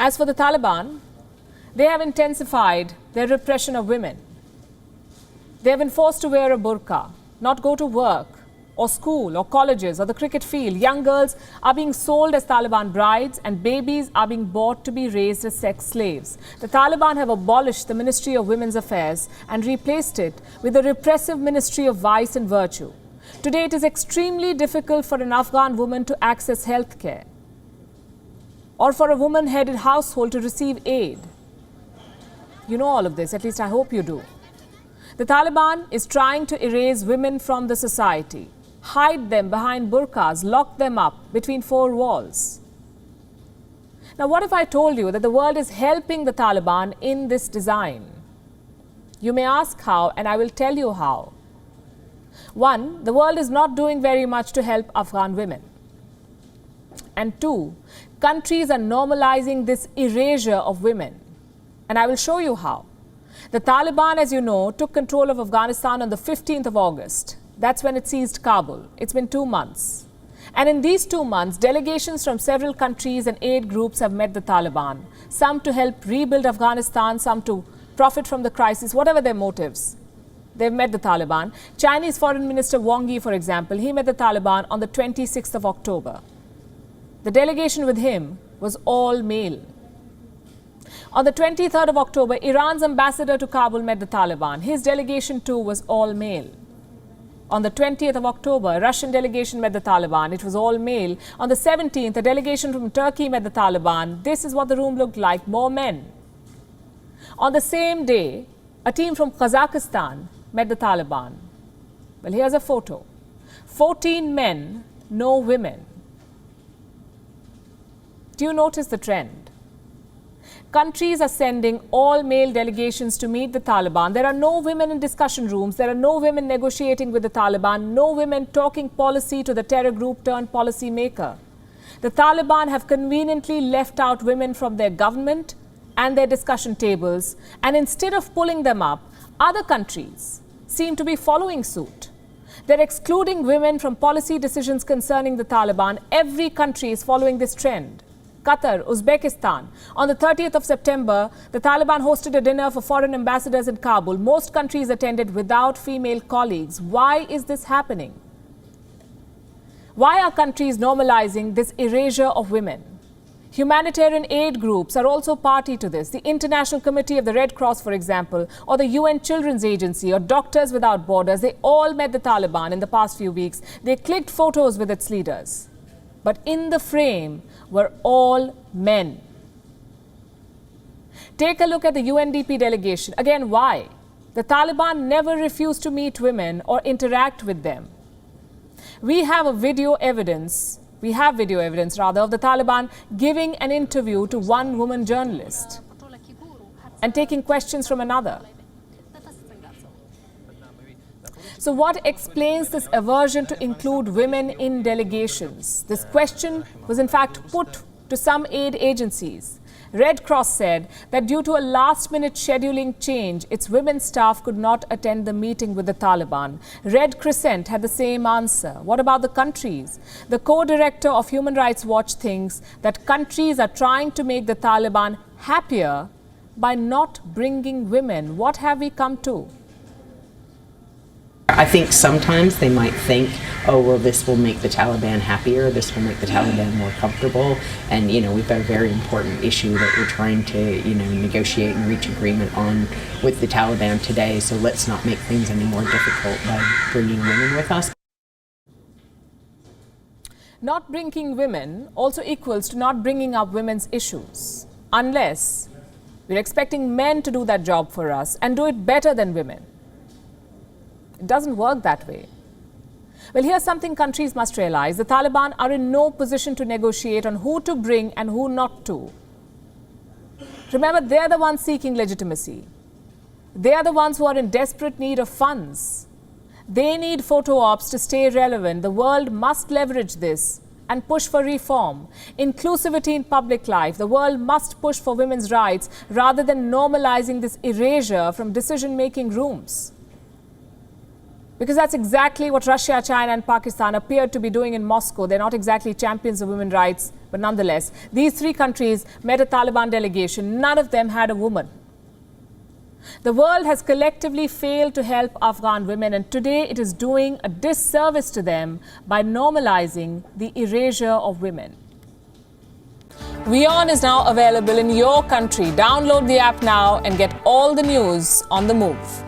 As for the Taliban, they have intensified their repression of women. They have been forced to wear a burqa, not go to work or school or colleges or the cricket field. Young girls are being sold as Taliban brides and babies are being bought to be raised as sex slaves. The Taliban have abolished the Ministry of Women's Affairs and replaced it with the repressive Ministry of Vice and Virtue. Today, it is extremely difficult for an Afghan woman to access health care or for a woman-headed household to receive aid. You know all of this, at least I hope you do. The Taliban is trying to erase women from the society, hide them behind burqas, lock them up between four walls. Now, what if I told you that the world is helping the Taliban in this design? You may ask how, and I will tell you how. One, the world is not doing very much to help Afghan women. And two, countries are normalizing this erasure of women. And I will show you how. The Taliban, as you know, took control of Afghanistan on the 15th of August. That's when it seized Kabul. It's been 2 months. And in these 2 months, delegations from several countries and aid groups have met the Taliban. Some to help rebuild Afghanistan, some to profit from the crisis, whatever their motives. They've met the Taliban. Chinese Foreign Minister Wang Yi, for example, he met the Taliban on the 26th of October. The delegation with him was all male. On the 23rd of October, Iran's ambassador to Kabul met the Taliban. His delegation too was all male. On the 20th of October, a Russian delegation met the Taliban. It was all male. On the 17th, a delegation from Turkey met the Taliban. This is what the room looked like, more men. On the same day, a team from Kazakhstan met the Taliban. Well, here's a photo. 14 men, no women. Do you notice the trend? Countries are sending all male delegations to meet the Taliban. There are no women in discussion rooms. There are no women negotiating with the Taliban. No women talking policy to the terror group turned policy maker. The Taliban have conveniently left out women from their government and their discussion tables. And instead of pulling them up, other countries seem to be following suit. They're excluding women from policy decisions concerning the Taliban. Every country is following this trend. Qatar, Uzbekistan. On the 30th of September, the Taliban hosted a dinner for foreign ambassadors in Kabul. Most countries attended without female colleagues. Why is this happening? Why are countries normalizing this erasure of women? Humanitarian aid groups are also party to this. The International Committee of the Red Cross, for example, or the UN Children's Agency, or Doctors Without Borders, they all met the Taliban in the past few weeks. They clicked photos with its leaders. But in the frame were all men. Take a look at the UNDP delegation. Again, why? The Taliban never refused to meet women or interact with them. We have video evidence of the Taliban giving an interview to one woman journalist and taking questions from another. So what explains this aversion to include women in delegations? This question was in fact put to some aid agencies. Red Cross said that due to a last-minute scheduling change, its women staff could not attend the meeting with the Taliban. Red Crescent had the same answer. What about the countries? The co-director of Human Rights Watch thinks that countries are trying to make the Taliban happier by not bringing women. What have we come to? I think sometimes they might think, oh, well, this will make the Taliban happier, this will make the Taliban more comfortable, and, you know, we've got a very important issue that we're trying to, you know, negotiate and reach agreement on with the Taliban today, so let's not make things any more difficult by bringing women with us. Not bringing women also equals to not bringing up women's issues, unless we're expecting men to do that job for us and do it better than women. It doesn't work that way. Well, here's something countries must realize. The Taliban are in no position to negotiate on who to bring and who not to. Remember, they're the ones seeking legitimacy. They are the ones who are in desperate need of funds. They need photo ops to stay relevant. The world must leverage this and push for reform. Inclusivity in public life. The world must push for women's rights rather than normalizing this erasure from decision-making rooms. Because that's exactly what Russia, China and Pakistan appear to be doing in Moscow. They're not exactly champions of women's rights But nonetheless, these 3 countries met a Taliban delegation. None of them had a woman. The world has collectively failed to help Afghan women, and today it is doing a disservice to them by normalizing the erasure of women. WION is now available in your country. Download the app now and get all the news on the move.